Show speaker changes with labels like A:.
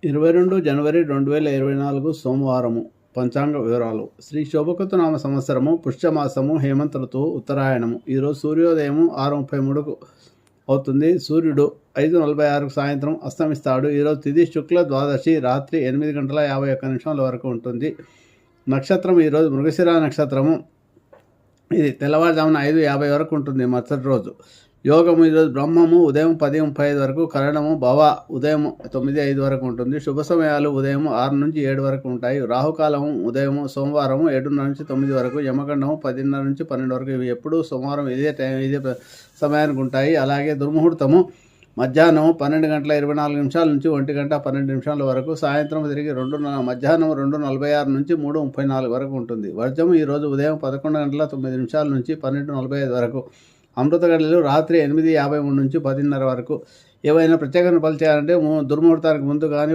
A: 22 జనవరి 2024 సోమవారము. పంచాంగ వివరాలు. శ్రీ శోభకృత నామ సంవత్సరము, పుష్యమాసము, హేమంత ఋతువు, ఉత్తరాయణము. ఈరోజు సూర్యోదయము 6:33 అవుతుంది. సూర్యుడు 5:46 సాయంత్రం అస్తమిస్తాడు. ఈరోజు తిథి శుక్ల ద్వాదశి రాత్రి 8:51 వరకు ఉంటుంది. నక్షత్రం ఈరోజు మృగశిర నక్షత్రము. ఇది తెల్లవారుజామున 5:50 వరకు ఉంటుంది. మరుసటి రోజు యోగము ఈరోజు బ్రహ్మము ఉదయం 10:35 వరకు, కరణము భవ ఉదయం 9:05 వరకు ఉంటుంది. శుభ సమయాలు ఉదయం 6 నుంచి 7 వరకు ఉంటాయి. రాహుకాలము ఉదయం సోమవారం 7:30 నుంచి 9 వరకు, యమగండము 10:30 నుంచి 12 వరకు. ఇవి ఎప్పుడు సోమవారం ఇదే సమయానికి ఉంటాయి. అలాగే దుర్ముహూర్తము మధ్యాహ్నం 12:24 నుంచి 1:12 వరకు, సాయంత్రం తిరిగి మధ్యాహ్నం 2:46 నుంచి 3:34 వరకు ఉంటుంది. వర్జము ఈరోజు ఉదయం 11:09 నుంచి 12:45 వరకు. అమృత గడియలు రాత్రి 8:53 నుంచి 10:30 వరకు. ఏవైనా ప్రత్యేక పనులు చేయాలంటే దుర్ముహూర్తానికి ముందు కానీ